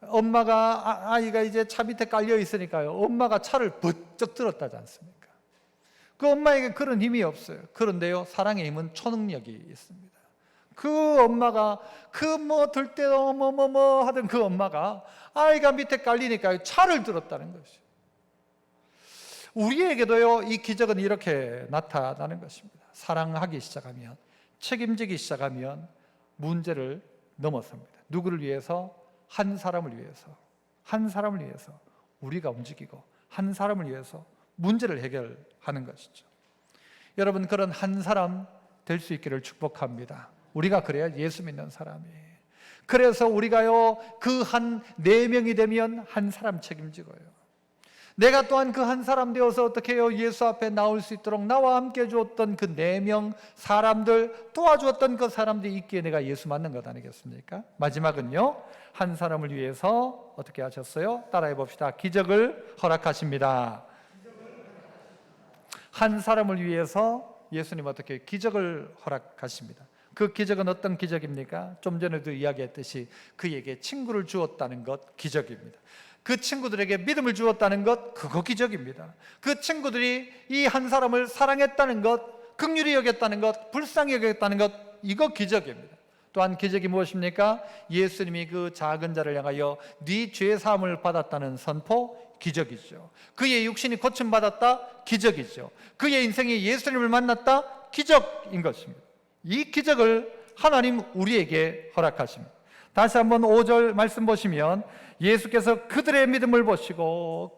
엄마가 아이가 이제 차 밑에 깔려 있으니까요, 엄마가 차를 번쩍 들었다지 않습니까? 그 엄마에게 그런 힘이 없어요. 그런데요, 사랑의 힘은 초능력이 있습니다. 그 엄마가 들 때도 하던 그 엄마가 아이가 밑에 깔리니까 차를 들었다는 것이죠. 우리에게도요, 이 기적은 이렇게 나타나는 것입니다. 사랑하기 시작하면, 책임지기 시작하면 문제를 넘어섭니다. 누구를 위해서? 한 사람을 위해서 우리가 움직이고 한 사람을 위해서 문제를 해결하는 것이죠. 여러분, 그런 한 사람 될 수 있기를 축복합니다. 우리가 그래야 예수 믿는 사람이에요. 그래서 우리가요, 그 한 4명이 되면 한 사람 책임지고요, 내가 또한 그 한 사람 되어서 어떻게 해요? 예수 앞에 나올 수 있도록 나와 함께 주었던 그 4명 사람들, 도와주었던 그 사람들이 있기에 내가 예수 맞는 것 아니겠습니까? 마지막은요, 한 사람을 위해서 어떻게 하셨어요? 따라해 봅시다. 기적을 허락하십니다. 한 사람을 위해서 예수님 어떻게 기적을 허락하십니다. 그 기적은 어떤 기적입니까? 좀 전에도 이야기했듯이 그에게 친구를 주었다는 것, 기적입니다. 그 친구들에게 믿음을 주었다는 것, 그거 기적입니다. 그 친구들이 이 한 사람을 사랑했다는 것, 긍휼히 여겼다는 것, 불쌍히 여겼다는 것, 이거 기적입니다. 또한 기적이 무엇입니까? 예수님이 그 작은 자를 향하여 네 죄 사함을 받았다는 선포, 기적이죠. 그의 육신이 고침받았다, 기적이죠. 그의 인생이 예수님을 만났다, 기적인 것입니다. 이 기적을 하나님 우리에게 허락하십니다. 다시 한번 5절 말씀 보시면 예수께서 그들의 믿음을 보시고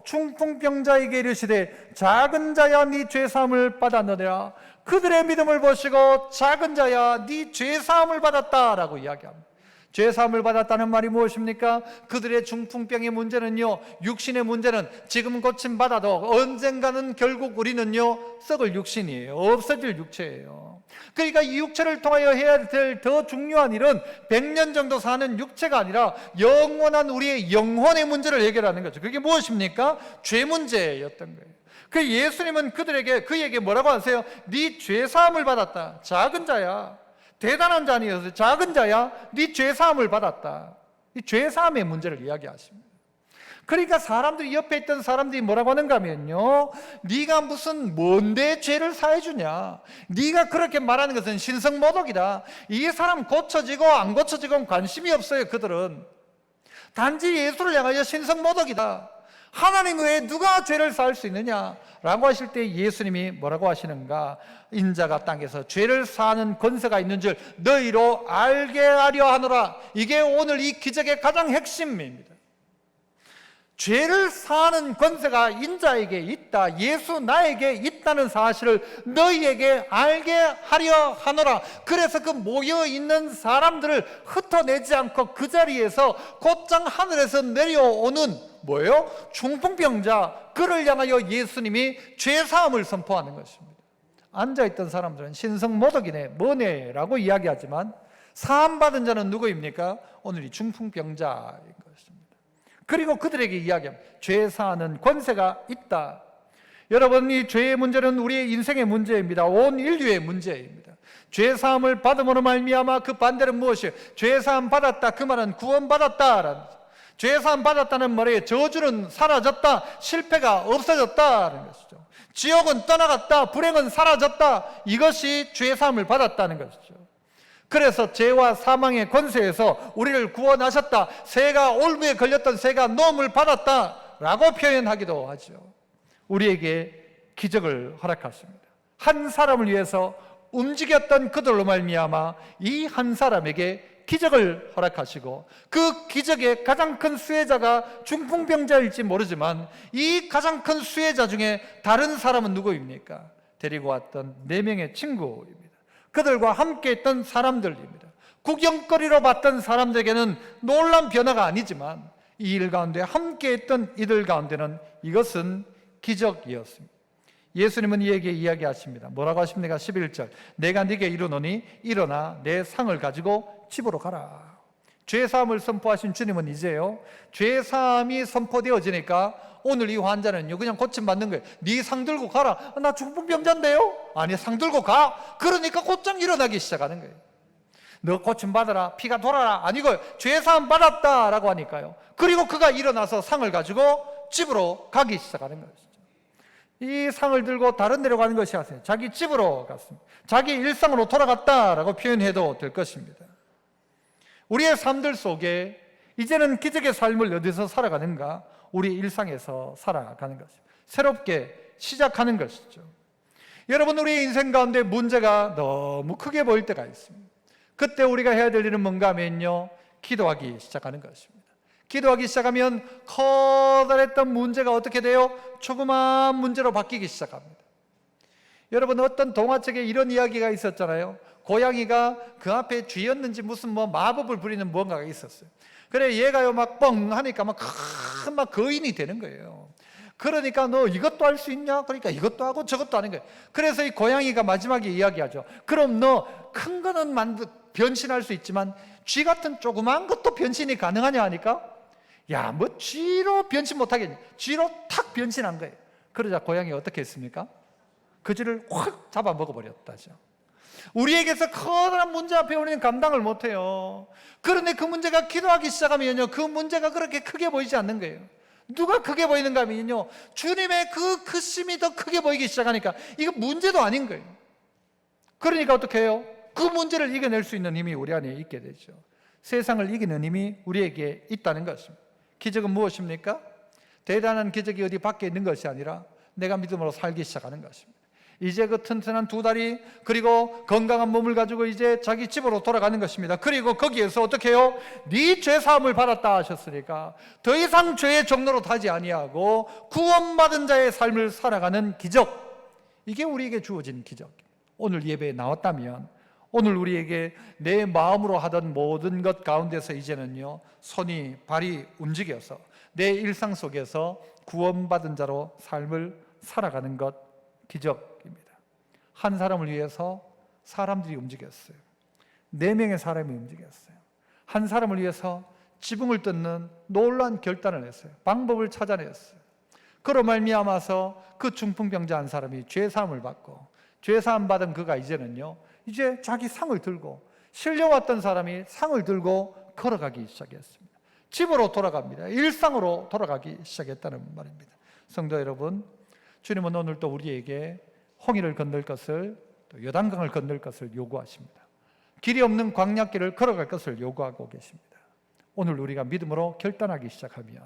중풍병자에게 이르시되 작은 자야 네 죄사함을 받았느니라. 그들의 믿음을 보시고 작은 자야 네 죄사함을 받았다라고 이야기합니다. 죄사함을 받았다는 말이 무엇입니까? 그들의 중풍병의 문제는요, 육신의 문제는 지금 고침받아도 언젠가는 결국 우리는요 썩을 육신이에요. 없어질 육체예요. 그러니까 이 육체를 통하여 해야 될 더 중요한 일은 100년 정도 사는 육체가 아니라 영원한 우리의 영혼의 문제를 해결하는 거죠. 그게 무엇입니까? 죄 문제였던 거예요. 그 예수님은 그에게 뭐라고 하세요? 네 죄사함을 받았다. 작은 자야, 대단한 자 아니어서 작은 자야, 네 죄사함을 받았다. 이 죄사함의 문제를 이야기하십니다. 그러니까 사람들이, 옆에 있던 사람들이 뭐라고 하는가 하면요, 네가 무슨 뭔데 죄를 사해주냐, 네가 그렇게 말하는 것은 신성모독이다. 이 사람 고쳐지고 안 고쳐지고 관심이 없어요. 그들은 단지 예수를 향하여 신성모독이다. 하나님 외에 누가 죄를 사할 수 있느냐 라고 하실 때 예수님이 뭐라고 하시는가? 인자가 땅에서 죄를 사하는 권세가 있는 줄 너희로 알게 하려 하노라. 이게 오늘 이 기적의 가장 핵심입니다. 죄를 사하는 권세가 인자에게 있다, 예수 나에게 있다는 사실을 너희에게 알게 하려 하노라. 그래서 그 모여있는 사람들을 흩어내지 않고 그 자리에서 곧장 하늘에서 내려오는 뭐예요? 중풍병자, 그를 향하여 예수님이 죄사함을 선포하는 것입니다. 앉아있던 사람들은 신성모독이네 뭐네 라고 이야기하지만 사함받은 자는 누구입니까? 오늘 이 중풍병자인 것입니다. 그리고 그들에게 이야기합니다. 죄 사하는 권세가 있다. 여러분, 이 죄의 문제는 우리의 인생의 문제입니다. 온 인류의 문제입니다. 죄 사함을 받음으로 말미암아 그 반대는 무엇이에요? 죄 사함 받았다, 그 말은 구원받았다라는 거죠. 죄 사함 받았다는 말에 저주는 사라졌다, 실패가 없어졌다는 것이죠. 지옥은 떠나갔다, 불행은 사라졌다. 이것이 죄 사함을 받았다는 것이죠. 그래서 죄와 사망의 권세에서 우리를 구원하셨다, 새가 올무에 걸렸던 새가 노움을 받았다 라고 표현하기도 하죠. 우리에게 기적을 허락하십니다. 한 사람을 위해서 움직였던 그들로 말미암아 이 한 사람에게 기적을 허락하시고, 그 기적의 가장 큰 수혜자가 중풍병자일지 모르지만 이 가장 큰 수혜자 중에 다른 사람은 누구입니까? 데리고 왔던 4명의 친구입니다. 그들과 함께 있던 사람들입니다. 구경거리로 봤던 사람들에게는 놀라운 변화가 아니지만 이 일 가운데 함께 있던 이들 가운데는 이것은 기적이었습니다. 예수님은 이에게 이야기하십니다. 뭐라고 하십니까? 11절, 내가 네게 이르노니 일어나 내 상을 가지고 집으로 가라. 죄사함을 선포하신 주님은 이제요, 죄사함이 선포되어지니까 오늘 이 환자는요 그냥 고침받는 거예요. 네 상 들고 가라. 나 중풍병자인데요? 아니, 상 들고 가. 그러니까 곧장 일어나기 시작하는 거예요. 너 고침받아라, 피가 돌아라. 아니고 죄사함 받았다라고 하니까요. 그리고 그가 일어나서 상을 가지고 집으로 가기 시작하는 거예요. 이 상을 들고 다른 데로 가는 것이 아니에요. 자기 집으로 갔습니다. 자기 일상으로 돌아갔다라고 표현해도 될 것입니다. 우리의 삶들 속에 이제는 기적의 삶을 어디서 살아가는가? 우리 일상에서 살아가는 것입니다. 새롭게 시작하는 것이죠. 여러분, 우리의 인생 가운데 문제가 너무 크게 보일 때가 있습니다. 그때 우리가 해야 될 일은 뭔가 하면요, 기도하기 시작하는 것입니다. 기도하기 시작하면 커다랬던 문제가 어떻게 돼요? 조그마한 문제로 바뀌기 시작합니다. 여러분, 어떤 동화책에 이런 이야기가 있었잖아요. 고양이가 그 앞에 쥐였는지 무슨 마법을 부리는 무언가가 있었어요. 그래 얘가요 막 뻥 하니까 막 큰 거인이 되는 거예요. 그러니까 너 이것도 할 수 있냐? 그러니까 이것도 하고 저것도 하는 거예요. 그래서 이 고양이가 마지막에 이야기하죠. 그럼 너 큰 거는 변신할 수 있지만 쥐 같은 조그만 것도 변신이 가능하냐 하니까 야, 뭐 쥐로 변신 못하겠니? 쥐로 탁 변신한 거예요. 그러자 고양이가 어떻게 했습니까? 그 쥐를 확 잡아 먹어버렸다죠. 우리에게서 커다란 문제 앞에 우리는 감당을 못해요. 그런데 그 문제가 기도하기 시작하면요, 그 문제가 그렇게 크게 보이지 않는 거예요. 누가 크게 보이는가 하면요, 주님의 그 크심이 더 크게 보이기 시작하니까 이거 문제도 아닌 거예요. 그러니까 어떻게 해요? 그 문제를 이겨낼 수 있는 힘이 우리 안에 있게 되죠. 세상을 이기는 힘이 우리에게 있다는 것입니다. 기적은 무엇입니까? 대단한 기적이 어디 밖에 있는 것이 아니라 내가 믿음으로 살기 시작하는 것입니다. 이제 그 튼튼한 두 다리 그리고 건강한 몸을 가지고 이제 자기 집으로 돌아가는 것입니다. 그리고 거기에서 어떻게 해요? 네 죄사함을 받았다 하셨으니까 더 이상 죄의 종로로 타지 아니하고 구원받은 자의 삶을 살아가는 기적, 이게 우리에게 주어진 기적. 오늘 예배에 나왔다면 오늘 우리에게 내 마음으로 하던 모든 것 가운데서 이제는요, 손이 발이 움직여서 내 일상 속에서 구원받은 자로 삶을 살아가는 것, 기적입니다. 한 사람을 위해서 사람들이 움직였어요. 4명의 사람이 움직였어요. 한 사람을 위해서 지붕을 뜯는 놀라운 결단을 했어요. 방법을 찾아냈어요. 그로 말미암아서 그 중풍병자 한 사람이 죄사함을 받고, 죄사함 받은 그가 이제는요, 이제 자기 상을 들고, 실려왔던 사람이 상을 들고 걸어가기 시작했습니다. 집으로 돌아갑니다. 일상으로 돌아가기 시작했다는 말입니다. 성도 여러분, 주님은 오늘 또 우리에게 홍해를 건널 것을, 또 요단강을 건널 것을 요구하십니다. 길이 없는 광야길을 걸어갈 것을 요구하고 계십니다. 오늘 우리가 믿음으로 결단하기 시작하면,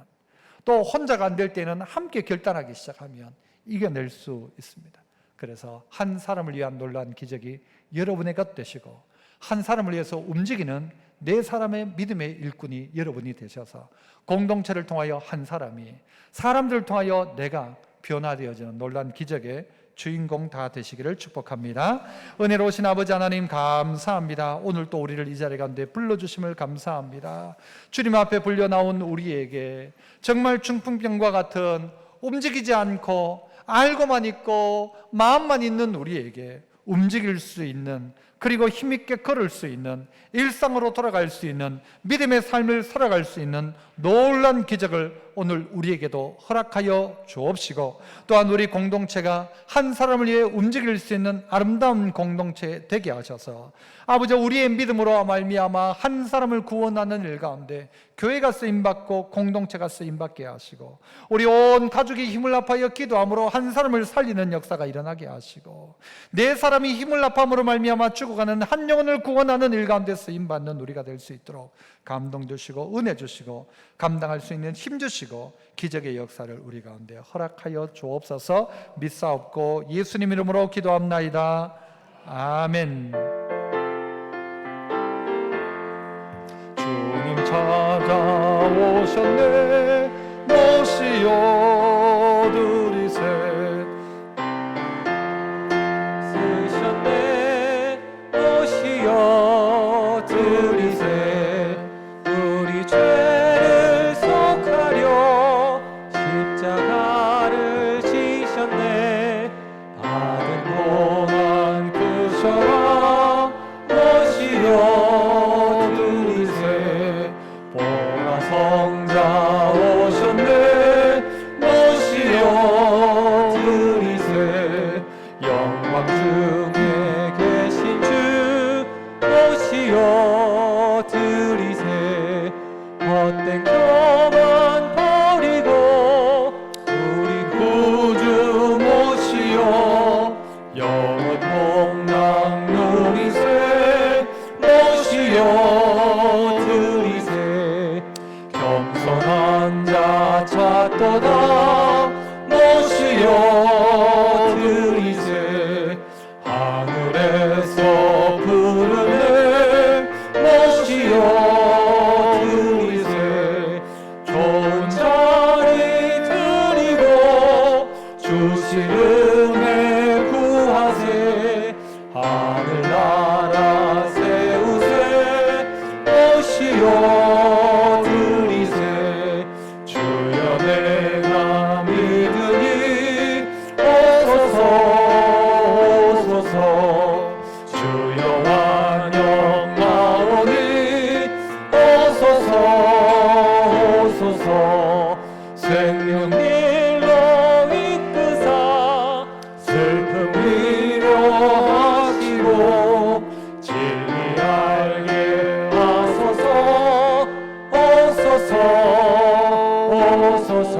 또 혼자가 안 될 때는 함께 결단하기 시작하면 이겨낼 수 있습니다. 그래서 한 사람을 위한 놀라운 기적이 여러분의 것 되시고, 한 사람을 위해서 움직이는 4사람의 믿음의 일꾼이 여러분이 되셔서 공동체를 통하여 한 사람이, 사람들을 통하여 내가 변화되어지는 놀라운 기적의 주인공 다 되시기를 축복합니다. 은혜로우신 아버지 하나님 감사합니다. 오늘 또 우리를 이 자리 가운데 불러주심을 감사합니다. 주님 앞에 불려 나온 우리에게 정말 중풍병과 같은 움직이지 않고 알고만 있고 마음만 있는 우리에게 움직일 수 있는, 그리고 힘있게 걸을 수 있는, 일상으로 돌아갈 수 있는 믿음의 삶을 살아갈 수 있는 놀라운 기적을 오늘 우리에게도 허락하여 주옵시고, 또한 우리 공동체가 한 사람을 위해 움직일 수 있는 아름다운 공동체 되게 하셔서 아버지, 우리의 믿음으로 말미암아 한 사람을 구원하는 일 가운데 교회가 쓰임받고 공동체가 쓰임받게 하시고, 우리 온 가족이 힘을 합하여 기도함으로 한 사람을 살리는 역사가 일어나게 하시고, 4사람이 힘을 합함으로 말미암아 죽어가는 한 영혼을 구원하는 일 가운데 쓰임받는 우리가 될 수 있도록 감동 주시고 은혜 주시고 감당할 수 있는 힘 주시고 기적의 역사를 우리 가운데 허락하여 주옵소서. 믿사옵고 예수님 이름으로 기도합나이다. 아멘. 주님 찾아오셨네, 모시어 드리세. 쓰셨네, 모시어 드리세. 우리 죄를 속하려 십자가를 지셨네. 받은 고난 그셔라, 모시어 드리세. 보라 성자 오셨네, 모시어 하늘나라 세우세 오시오 들이세 주여 내가 믿으니 오소서 오소서 주여 환영하오니 오소서 오소서 생명길로 이끄사 슬픔 위로하시고 진리 알게 하소서 오소서 오소서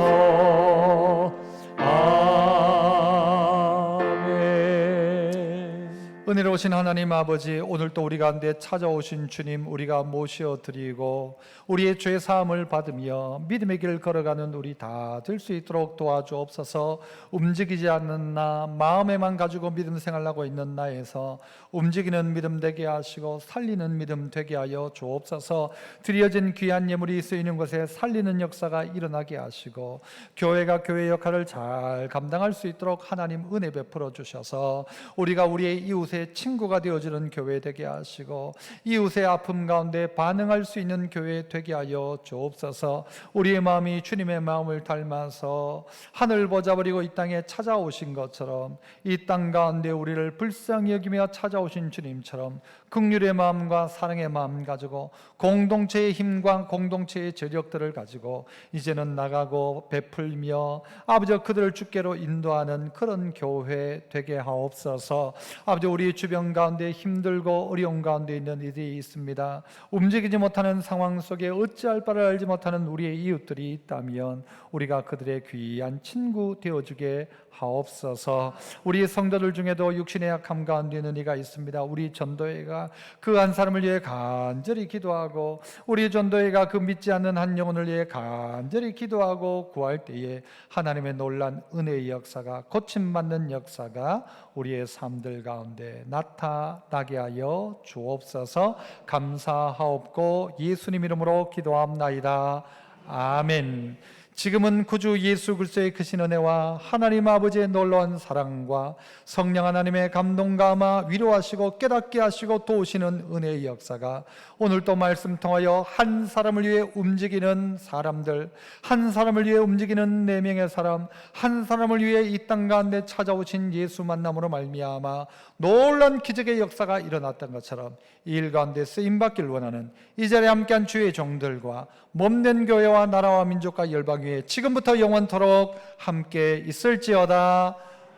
아멘. 은혜로우신 하나님 아버지, 오늘도 우리 가운데 찾아오신 주님 우리가 모셔드리고 우리의 죄 사함을 받으며 믿음의 길 걸어가는 우리 다 될 수 있도록 도와주옵소서. 움직이지 않는 나, 마음에만 가지고 믿음 생활하고 있는 나에서 움직이는 믿음 되게 하시고 살리는 믿음 되게 하여 주옵소서. 드려진 귀한 예물이 쓰이는 곳에 살리는 역사가 일어나게 하시고 교회가 교회 역할을 잘 감당할 수 있도록 하나님 은혜 베풀어 주셔서 우리가 우리의 이웃의 친구가 되어주는 교회 되게 하시고 이웃의 아픔 가운데 반응할 수 있는 교회 되게 하여 주옵소서. 우리의 마음이 주님의 마음을 닮아서 하늘 보자 버리고 이 땅에 찾아오신 것처럼 이 땅 가운데 우리를 불쌍히 여기며 찾아오신 주님처럼 긍휼의 마음과 사랑의 마음 가지고 공동체의 힘과 공동체의 저력들을 가지고 이제는 나가고 베풀며 아버지 그들을 주께로 인도하는 그런 교회 되게 하옵소서. 아버지 우리 주변 가운데 힘들고 어려운 가운데 있는 이들이 있습니다. 움직이지 못하는 상황 속에 어찌할 바를 알지 못하는 우리의 이웃들이 있다면 우리가 그들의 귀한 친구 되어주게 하옵소서. 우리 성도들 중에도 육신의 약함 가운데 있는 이가 있습니다. 우리 전도회가 그 한 사람을 위해 간절히 기도하고 우리 전도회가 그 믿지 않는 한 영혼을 위해 간절히 기도하고 구할 때에 하나님의 놀란 은혜의 역사가 고침받는 역사가 우리의 삶들 가운데 나타나게 하여 주옵소서. 감사하옵고 예수님 이름으로 기도합나이다. 아멘. 지금은 구주 예수 그리스도의 크신 은혜와 하나님 아버지의 놀라운 사랑과 성령 하나님의 감동과 아마 위로하시고 깨닫게 하시고 도우시는 은혜의 역사가 오늘도 말씀 통하여 한 사람을 위해 움직이는 사람들, 한 사람을 위해 움직이는 4명의 사람, 한 사람을 위해 이 땅 가운데 찾아오신 예수 만남으로 말미암아 놀라운 기적의 역사가 일어났던 것처럼 이 일 가운데 쓰임받길 원하는 이 자리에 함께한 주의 종들과 몸된 교회와 나라와 민족과 열방 위에 지금부터 영원토록 함께 있을지어다.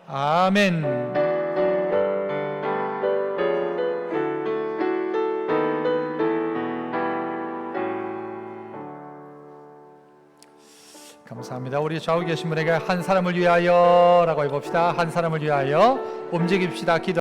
아멘. 감사합니다. 우리 좌우 계신 분에게 한 사람을 위하여 라고 해봅시다. 한 사람을 위하여 움직입시다. 기도